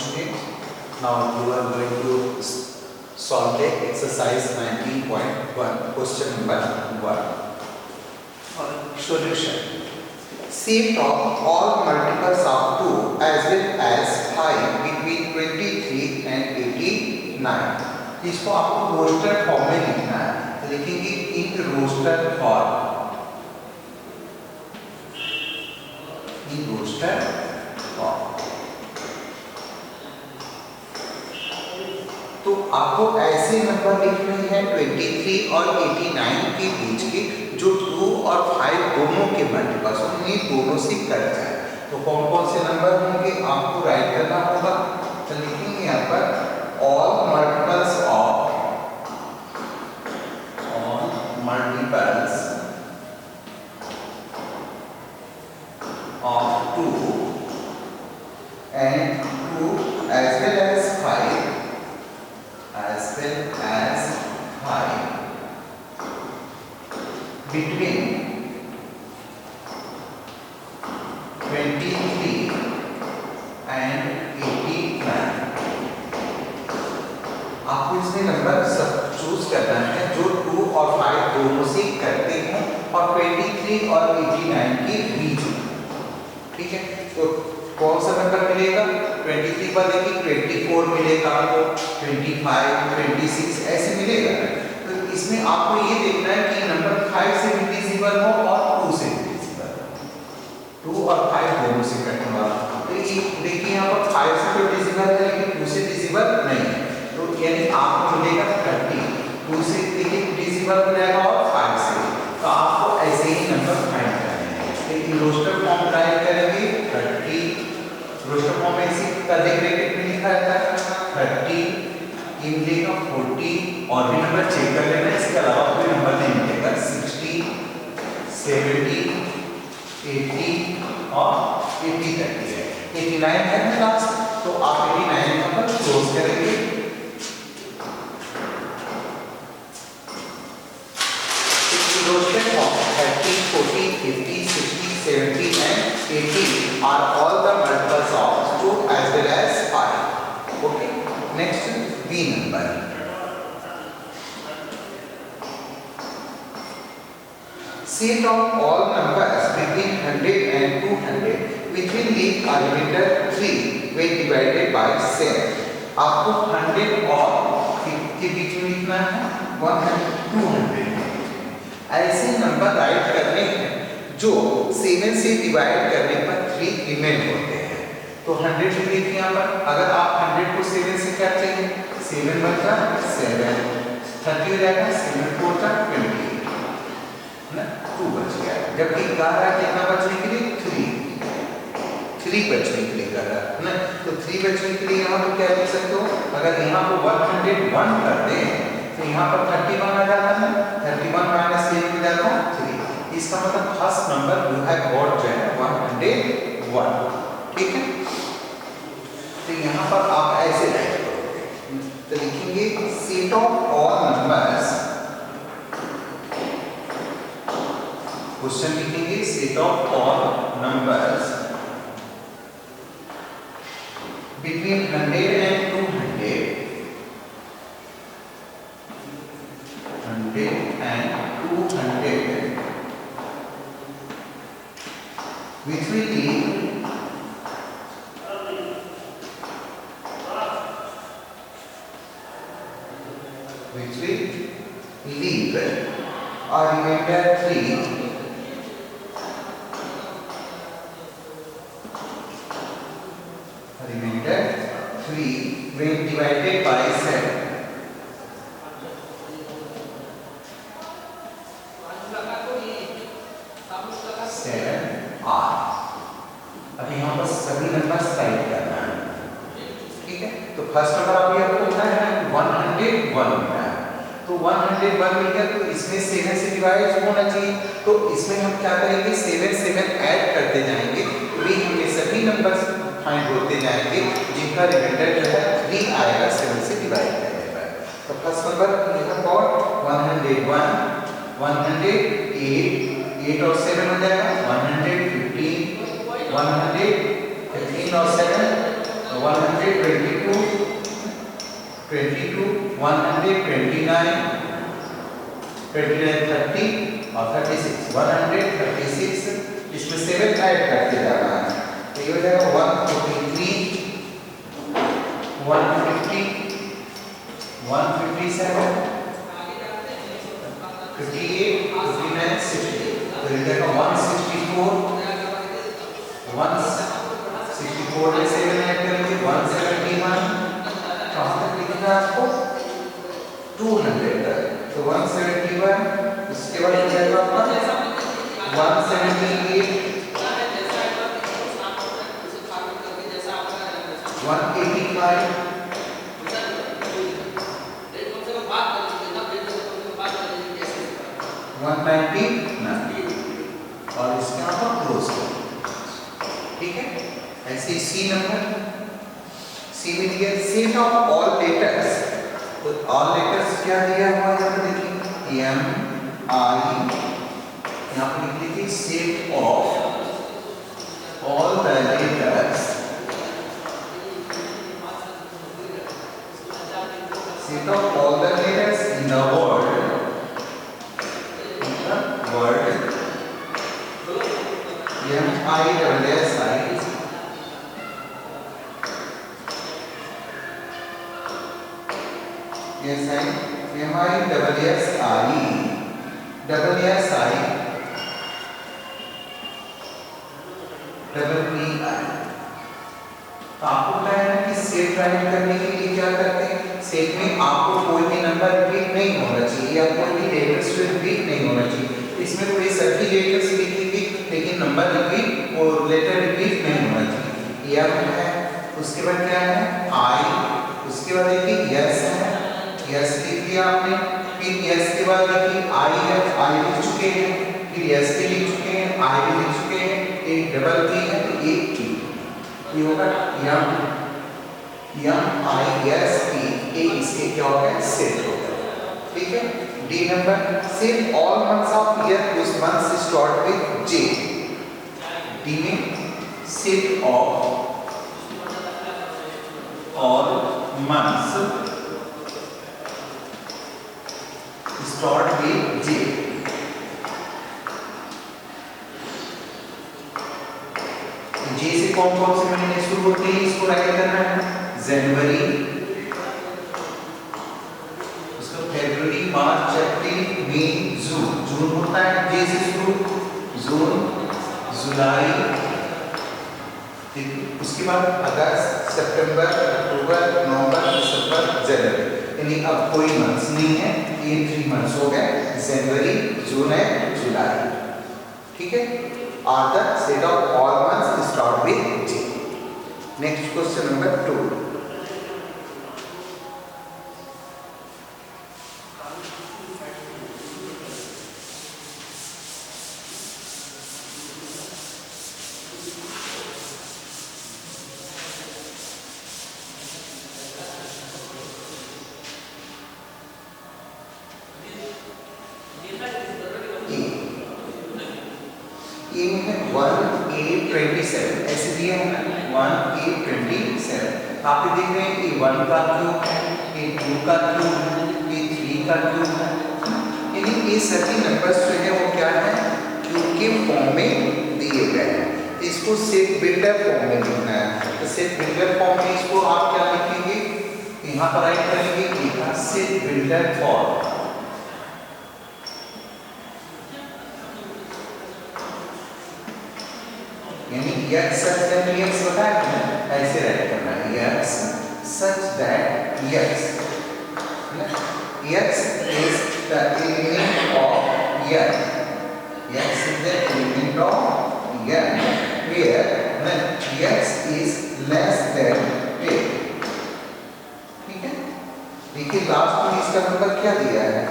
students. Now you are going to solve the exercise 19.1 question number 1. Solution. Set of all multiples of 2 as well as 5 between 23 and 89. इसको आपको roster form में लिखना है, तो लिखेंगे in roster form, in roster form. तो आपको ऐसे नंबर लिखने हैं 23 और 89 के बीच के जो 2 और 5 दोनों के मल्टीपल्स उन्हीं दोनों से कट जाए। तो कौन कौन से नंबर होंगे आपको राइट करना होगा। तो लिखेंगे यहाँ पर all multiples of 2 and 2 as well as 5 between 23 and 89। आपको इसमें नंबर सब चूज करना है जो 2 और 5 दोनों से करते हैं और 23 और 89 के बीच में। ठीक है, तो कौन सा नंबर मिलेगा? 23 पर देखिए 24 मिलेगा आपको, 25, 26 ऐसे मिलेगा। तो इसमें आपको ये देखना है कि नंबर 5 से भी डिविजिबल हो और 2 से भी डिविजिबल हो। 2 और 5 दोनों से कटने वाला। तो ये देखिए यहाँ पर 5 से तो डिविजिबल है लेकिन 2 से डिविजिबल नहीं है। तो यानी आपको मिलेगा 30। 2 से देखिए डिविजिबल हो जाएगा और 5 से, तो आपको ऐसे ही नंबर फाइंड करने हैं। लेकिन रोस्टर फॉर्म राइट करेंगे 30, रोस्टर फॉर्म में इसी कर्ली ब्रैकेट में लिखा रहता है 30, ये मिलेगा 40 और भी नंबर चेक कर लेना, इसके अलावा कोई नंबर नहीं मिलेगा। 60, 70, 80 और 80 तक है। 89 है ना लास्ट, तो आप 89 नंबर क्लोज करेंगे। Roasted form 30, 40, 50, 60, 70 and 80 are all the multiples of 2 as well as 5. Okay. Next B number. Set of all numbers between 100 and 200 which will leave a remainder 3 when divided by 7. आपको 100 और के बीच में लिखना है 100, 200। ऐसे number right करने हैं जो 7 से डिवाइड करने पर 3 रिमेन होते हैं। तो 100 लिखिए यहाँ पर, अगर आप 100 को 7 से काटते हैं 7 बचा 7, 30 हो जाएगा, 7 4 का 20 ना, 2 बच गया। जबकि कह रहा है कितना बचने के लिए 3 बचने के लिए कह रहा है ना। तो 3 बचने के लिए यहाँ पर क्या लिख सकते हो? अगर यहाँ पर 101 कर दें तो यहाँ पर 31 आ जाता है, 31 माइनस 8 हो जाता है 3। इसका मतलब first number you have got जो है 101। ठीक है, तो यहाँ पर आप ऐसे राइट करोगे, तो लिखेंगे set of all numbers, question लिखेंगे set of all numbers between 100 and 200 which will leave a remainder 3 when divided by 7. अभी यहाँ पर सभी नंबर राइट करना है। ठीक है, तो फर्स्ट नंबर अभी आपको होता है 101 मिला है, तो 101 मिल गया, तो इसमें 7 से डिवाइड होना चाहिए। तो इसमें हम क्या करेंगे 7 7 ऐड करते जाएंगे, तो ये सभी नंबर फाइंड होते जाएंगे जिनका रिमाइंडर जो है 3 आएगा 7 से डिवाइड करने पर। तो फर्स्ट नंबर लिखा कौन 101, 108, 8 और 7 हो जाएगा 115, 115 और 7 122, 22, 129, 29, 30 और 36, 136, इसमें 7 ऐड करते जाना है, तो ये हो जाएगा 143, 150, 157, 58, 59, 60, तो ये जाएगा 164, 164 में 7 ऐड करेंगे 171, कहाँ तक लिखना है आपको 200 तक, तो 171, उसके बाद हो जाएगा आपका 178, 185, 199 और इसके यहाँ पर क्लोज कर, ठीक है। ऐसे सी नंबर, सी में दिया सेट ऑफ ऑल लेटर्स, तो ऑल लेटर्स क्या दिया हुआ है यहाँ पर देखिए एम आई, यहाँ पर लिख लीजिए set of all the letters, set of all the letters in the world, M I double S I, yes I, M I double S I, double S I, double P I। तो आपको पता है ना कि set right करने के लिए क्या करते हैं, सेट में आपको कोई भी नंबर रिपीट नहीं होना चाहिए या कोई भी लेटर्स रिपीट नहीं होना चाहिए, इसमें कोई सभी लेटर्स लिखेंगे लेकिन नंबर रिपीट और लेटर रिपीट नहीं होना चाहिए। एम है, उसके बाद क्या है आई, उसके बाद देखिए यस है, यस लिख दिया आपने, फिर यस के बाद देखिए आई है, आई लिख चुके हैं, फिर यस भी लिख चुके हैं, आई भी लिख चुके हैं, एक डबल पी है तो एक पी, ये होगा यम, यम आई एस पी, ए इसके क्या होगा सेट होगा, ठीक है। The number, set all months of year whose months start with J, the में set of all months start with J, J से कौन कौन से महीने शुरू होते हैं इसको राइट करना है, जनवरी, उसका फरवरी, मार्च, अप्रैल, मई, जून, जून होता है जे से शुरू, जून, जुलाई, ठीक, उसके बाद अगस्त, सितंबर, अक्टूबर, नवंबर, दिसंबर, जनवरी, यानी अब कोई मंथ्स नहीं है, ये 3 मंथ्स हो गए, जनवरी, जून है, जुलाई, ठीक है। Are the set of all months start with J. Next question number 2. ये है 1A27 ऐसे दिया है ना 1A27, आप देख रहे हैं कि 1 का क्यूब है, ये 2 का क्यूब है, ये 3 का क्यूब है, यानी ये सभी नंबर्स जो है वो क्या है क्यूब के फॉर्म में दिए गए हैं, इसको सेट बिल्डर फॉर्म में लिखना है, तो सेट बिल्डर फॉर्म में इसको आप क्या लिखेंगे, यहाँ पर राइट करेंगे सेट बिल्डर फॉर्म, यानी x such that x बताया है ऐसे राइट करना है, x such that x is the element of n, x is the element of n where x is less than 10, ठीक है। देखिए लास्ट में इसका नंबर क्या दिया है,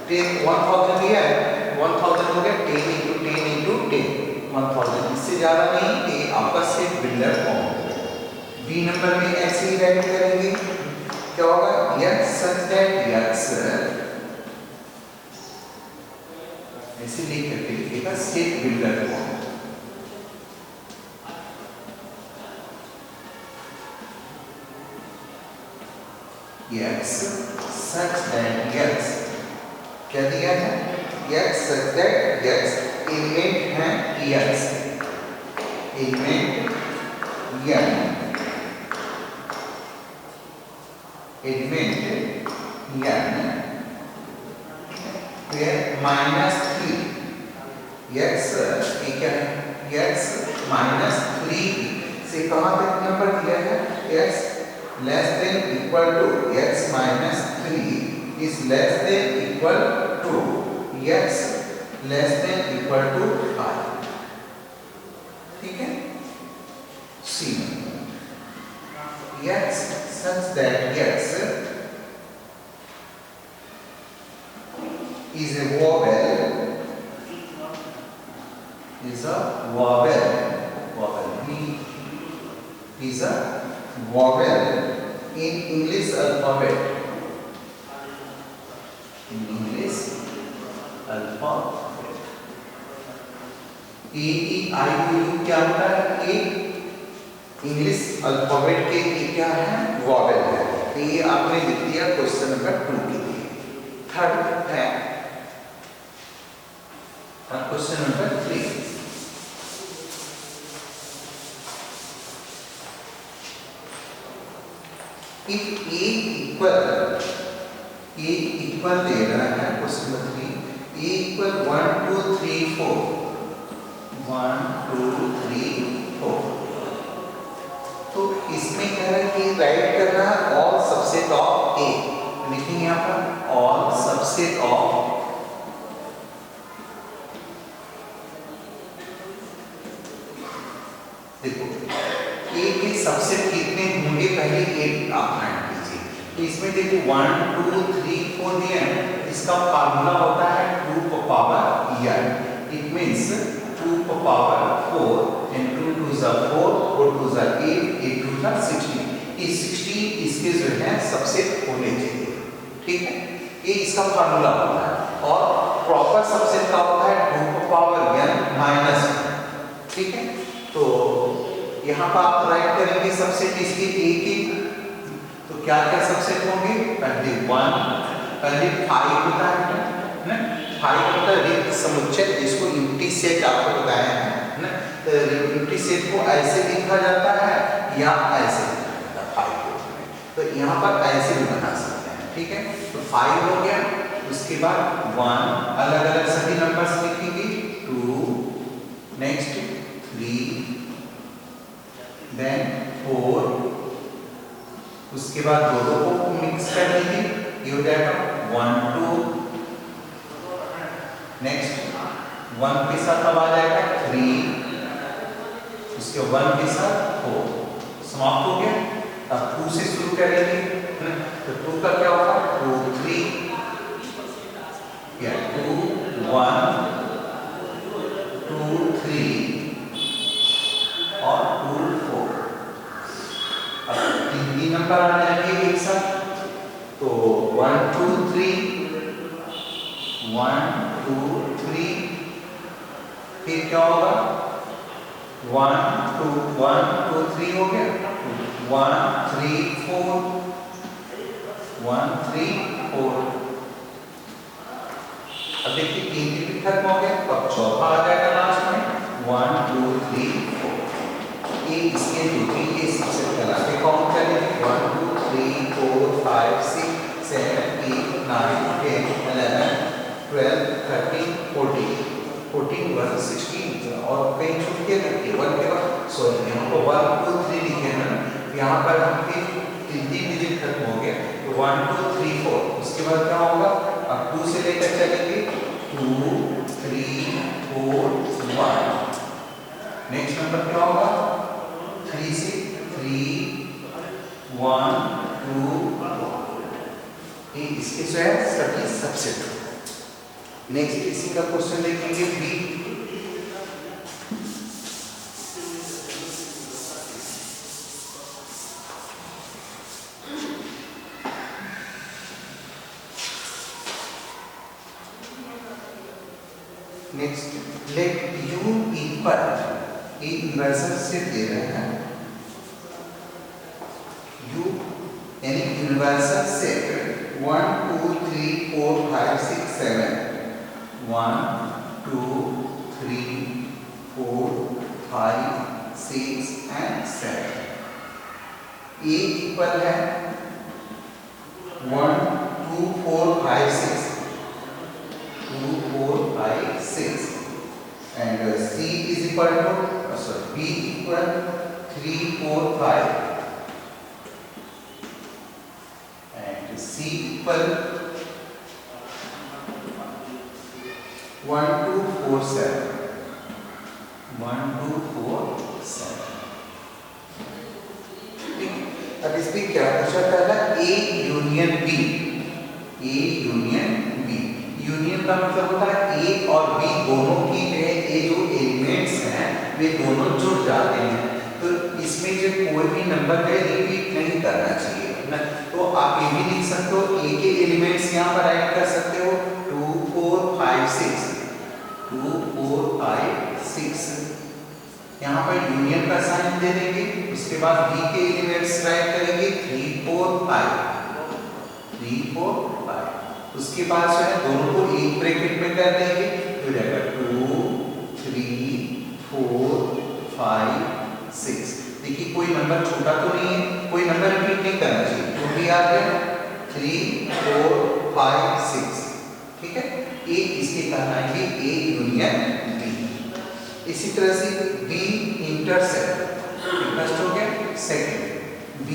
1000 दिया है, 1000 हो गया 10 into 10 into 10, 1000, इससे ज्यादा नहीं, ये आपका सेट बिल्डर फॉर्म होगा। बी नंबर में ऐसे ही राइट करेंगे, क्या होगा x such that x ऐसे लिख करके लिखिएगा set builder form. x such that x क्या दिया है x such that x element है x element element minus 3 x क्या है x माइनस 3 से कहाँ तक नंबर दिया है x less than equal to x minus 3 is less than equal to x less than equal to 5 ठीक है C x such that x is a vowel is a vowel in English alphabet A E I O U क्या होता है ए English alphabet के ये क्या है vowel है तो ये आपने लिख दिया क्वेश्चन नंबर 2 के लिए थर्ड है question number 3 if a equal दे रहा है क्वेश्चन नंबर 3 a equal 1 2 3 4 1 2 3 4 तो इसमें कह रहा है कि राइट करना ऑल सबसेट ऑफ ए लिखेंगे यहाँ पर ऑल सबसेट ऑफ देखो ए के सबसेट कितने होंगे पहले ए आप फाइंड कीजिए तो इसमें देखो 1 2 3 4 दिया है इसका फार्मूला होता है 2 की पावर n इट मींस 2 की power 4 and 2 2 is 4 4 2 is 8 8 2 is 16 ये 16 इसके जो है सबसेट होने चाहिए ठीक है ये इसका फार्मूला होता है और प्रॉपर सबसेट का होता है 2 की पावर n माइनस ठीक है तो यहाँ पर आप राइट करेंगे सबसेट इसके एक एक तो क्या क्या सबसेट होंगे पहले 1 पहले 5 होता है ना 5 होता है रिक्त समुच्चय इसको एम्प्टी सेट आपको बताया है ना तो एम्प्टी सेट को ऐसे लिखा जाता है या ऐसे लिखा जाता है 5 तो यहाँ पर ऐसे भी बना सकते हैं ठीक है तो 5 हो गया उसके बाद 1 अलग अलग सभी नंबर्स लिखेंगे 2 नेक्स्ट 3 देन 4 उसके बाद दोनों को मिक्स कर देंगे ये हो जाएगा 1 2 नेक्स्ट 1 के साथ अब आ जाएगा 3 उसके 1 के साथ 4 समाप्त हो गया अब 2 से शुरू करेंगे तो 2 का क्या होगा 2 3 या 2 1 2 3 और 2 4 अब तीन नंबर आ जाएंगे एक साथ तो 1 2 3 1 2 3 फिर क्या होगा 1 2 3 हो गया 1 3 4 1 3 4 अब देखिए तीन भी खत्म हो गया अब चौथा आ जाएगा लास्ट में 1 2 3 4 ये इसके दूसरी ये सबसे पहला पे काउंट करेंगे 1 2 3 4 5 6 7 8 9 10 11 12 13 14 14 1 16 और कहीं छूट के रखिए 1 के बाद सॉरी यहाँ पर 1 2 3 लिखे हैं यहाँ पर हम तीन डिजिट खत्म हो गया तो 1 2 3 4 उसके बाद क्या होगा अब 2 से लेकर चलेंगे 2 3 4 1 नेक्स्ट नंबर क्या होगा 3 से 3 1 2 ये इसके जो है सभी सबसेट नेक्स्ट इसी का क्वेश्चन देखेंगे B next let u equal A inversion से दे रहे हैं u यानी universal set 1 2 3 4 5 6 7 1 2 3 4 5 6 and 7 A equal है 1 2 4 5 6 2 4 5 6 and C is equal to B equal 3 4 5 and C equal 1 2 4 7 1 2 4 7 अब इसमें क्या पूछा था A union B A union B union का मतलब होता है A और B दोनों की ये जो एलिमेंट्स हैं वे दोनों जुड़ जाते हैं तो इसमें जो कोई भी नंबर है रिपीट नहीं करना चाहिए ना तो आप ये भी लिख सकते हो A के एलिमेंट्स यहाँ पर ऐड कर सकते हो 2 4 5 6 2 4 5 6 यहाँ पर यूनियन का साइन दे देंगे उसके बाद B के एलिमेंट्स राइट करेंगे 3 4 5 3 4 5 उसके बाद जो है दोनों को एक ब्रैकेट में कर देंगे तो जाएगा 2 3 4 5 6 देखिए कोई नंबर छोटा तो नहीं है कोई नंबर रिपीट नहीं करना चाहिए तो भी आ गया 3 4 5 6 ठीक है ए इसके कहलाएंगे A यूनियन B इसी तरह से B इंटरसेक्ट फर्स्ट हो गया सेकंड B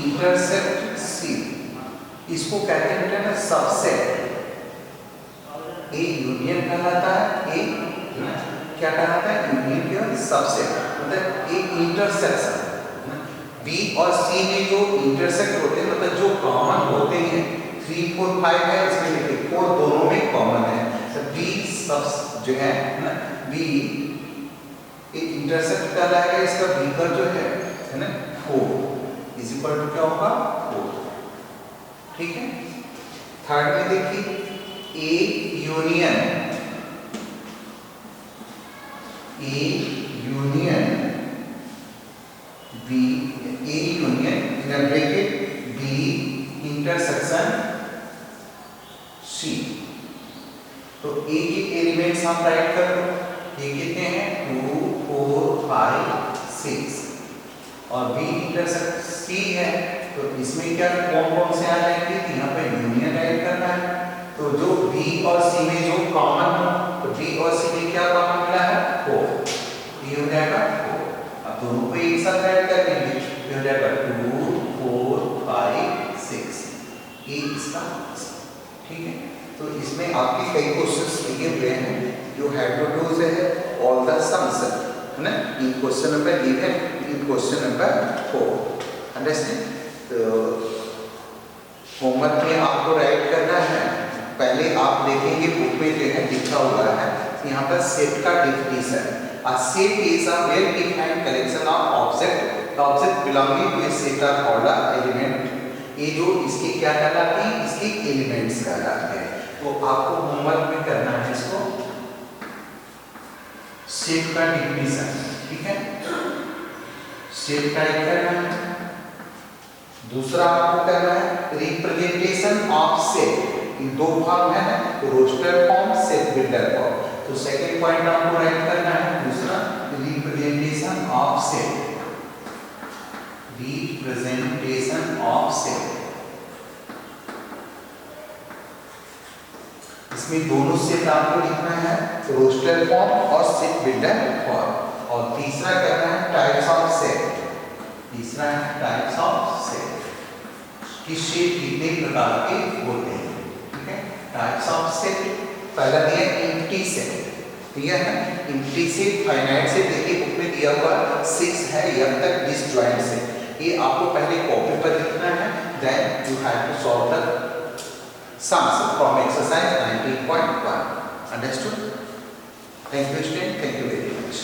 इंटरसेक्ट C इसको कहते हैं ना सबसेट A यूनियन कहलाता है A क्या कहलाता है यूनियन क्या सबसेट मतलब एक इंटरसेक्शन B और C में जो इंटरसेक्ट होते हैं मतलब जो कॉमन होते हैं 3 4 5 है इसमें लिखिए 4 दोनों में कॉमन है तो B सब जो है ना B एक इंटरसेक्ट कहलाएगा इसका B का जो है ना 4 इज इक्वल टू क्या होगा 4 ठीक है थर्ड में देखिए A union B A union in bracket B intersection C तो A के एलिमेंट्स हम राइट कर लो ये कितने हैं 2 4 5 6 और B इंटरसेक्ट C है तो इसमें क्या कौन से आ जाएंगे यहाँ पे यूनियन ऐड करना है तो जो B और C में जो कॉमन हो तो B और C में क्या कॉमन मिला है 4 ये हो जाएगा 4 अब दोनों को एक साथ ऐड कर देंगे ये हो जाएगा 2 4 5 6 ये इसका ठीक है तो इसमें आपके कई क्वेश्चंस दिए हुए हैं जो हैव टू डू से है ऑल द सम्स है ना in question number given in question number 4 understand तो होमवर्क में आपको राइट करना है पहले आप देखेंगे बुक में जो है लिखा हुआ है यहाँ पर सेट का definition a set is a well defined collection of object the object belonging to a set are called element ये जो इसके क्या कहलाते हैं इसके एलिमेंट्स कहलाते हैं तो आपको होमवर्क में करना है इसको सेट का डेफिनेशन ठीक है सेट का एक करना है दूसरा आपको करना है रिप्रेजेंटेशन ऑफ सेट इन दो फॉर्म है ना roster form set builder form तो सेकंड पॉइंट आपको राइट करना है दूसरा रिप्रेजेंटेशन ऑफ सेट इसमें दोनों सेट आपको लिखना है रोस्टर फॉर्म और सेट बिल्डर फॉर्म और तीसरा करना है टाइप्स ऑफ सेट तीसरा है टाइप्स ऑफ सेट कि सेट कितने प्रकार के होते हैं ठीक है टाइप्स ऑफ सेट पहला दिया एम्प्टी सेट दिया है एम्प्टी सेट फाइनाइट सेट देखिए बुक में दिया हुआ 6 है यहाँ तक डिसजॉइंट सेट ये आपको पहले कॉपी पर लिखना है then you have to solve the sums from exercise 19.1 understood thank you student thank you very much